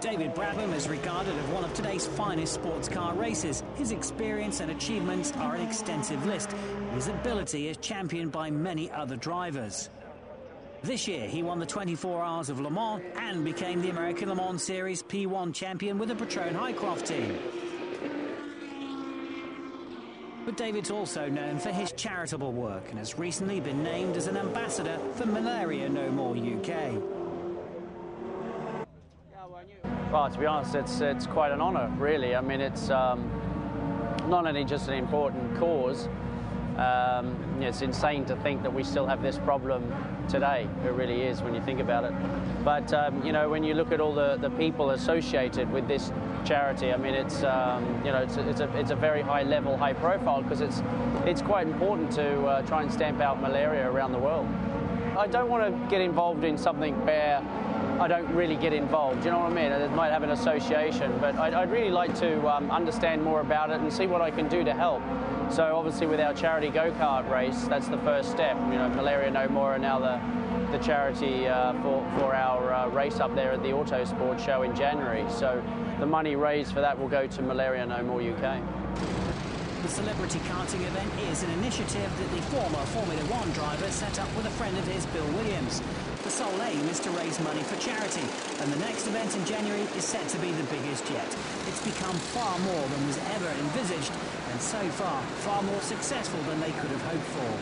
David Brabham is regarded as one of today's finest sports car racers. His experience and achievements are an extensive list. His ability is championed by many other drivers. This year, he won the 24 Hours of Le Mans and became the American Le Mans Series P1 champion with the Patron Highcroft team. But David's also known for his charitable work and has recently been named as an ambassador for Malaria No More UK. Well, to be honest, it's quite an honour, really. I mean, it's not only just an important cause. It's insane to think that we still have this problem today. It really is when you think about it. But you know, when you look at all the people associated with this charity, I mean, it's you know, it's a very high level, high profile, because it's quite important to try and stamp out malaria around the world. I don't want to get involved in something where I don't really get involved, you know what I mean? It might have an association, but I'd really like to understand more about it and see what I can do to help. So obviously with our charity go-kart race, that's the first step. You know, Malaria No More are now the charity for our race up there at the Autosport show in January. So the money raised for that will go to Malaria No More UK. The Celebrity Karting event is an initiative that the former Formula One driver set up with a friend of his, Bill Williams. The sole aim is to raise money for charity, and the next event in January is set to be the biggest yet. It's become far more than was ever envisaged, and so far more successful than they could have hoped for.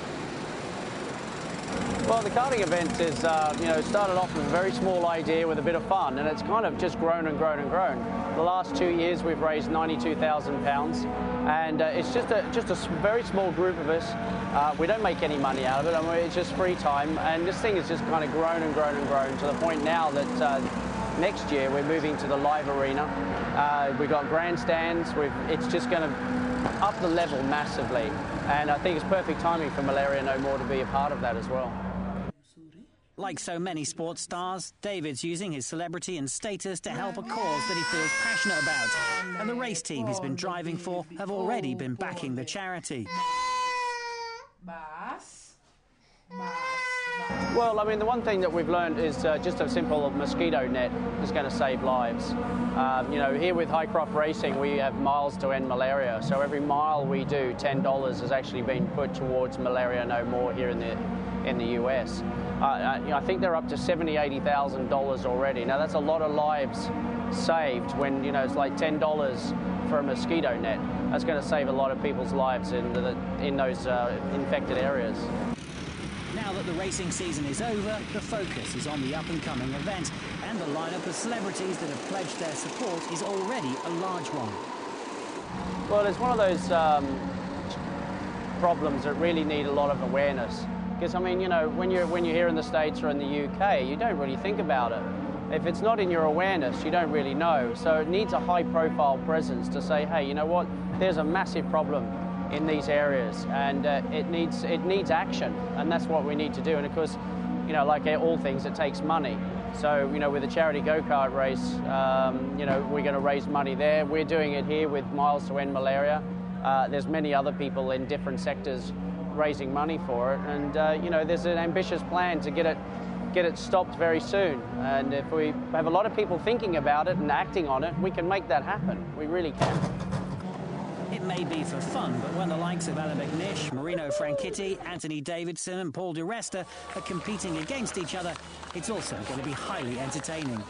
Well, the karting event is, you know, started off with a very small idea with a bit of fun, and it's kind of just grown and grown and grown. The last 2 years we've raised £92,000, and it's just a very small group of us. We don't make any money out of it. I mean, it's just free time, and this thing has just kind of grown and grown and grown to the point now that next year we're moving to the live arena. We've got grandstands. It's just going to up the level massively, and I think it's perfect timing for Malaria No More to be a part of that as well. Like so many sports stars, David's using his celebrity and status to help a cause that he feels passionate about, and the race team he's been driving for have already been backing the charity. Well, I mean, the one thing that we've learned is just a simple mosquito net is going to save lives. You know, here with Highcroft Racing, we have Miles To End Malaria. So every mile we do, $10 has actually been put towards Malaria No More here in the US. I think they're up to $70,000, $80,000 already. Now, that's a lot of lives saved when, you know, it's like $10 for a mosquito net. That's going to save a lot of people's lives in those infected areas. Now that the racing season is over, the focus is on the up-and-coming event, and the lineup of celebrities that have pledged their support is already a large one. Well, it's one of those problems that really need a lot of awareness. Because, I mean, you know, when you're here in the States or in the UK, you don't really think about it. If it's not in your awareness, you don't really know. So it needs a high-profile presence to say, hey, you know what, there's a massive problem in these areas, and it needs action, and that's what we need to do. And of course, you know, like all things, it takes money. So, you know, with the charity go-kart race, you know, we're going to raise money there. We're doing it here with Miles To End Malaria. There's many other people in different sectors raising money for it, and you know, there's an ambitious plan to get it stopped very soon. And if we have a lot of people thinking about it and acting on it, we can make that happen. We really can. It may be for fun, but when the likes of Ella McNish, Marino Franchitti, Anthony Davidson and Paul di Resta are competing against each other, it's also going to be highly entertaining.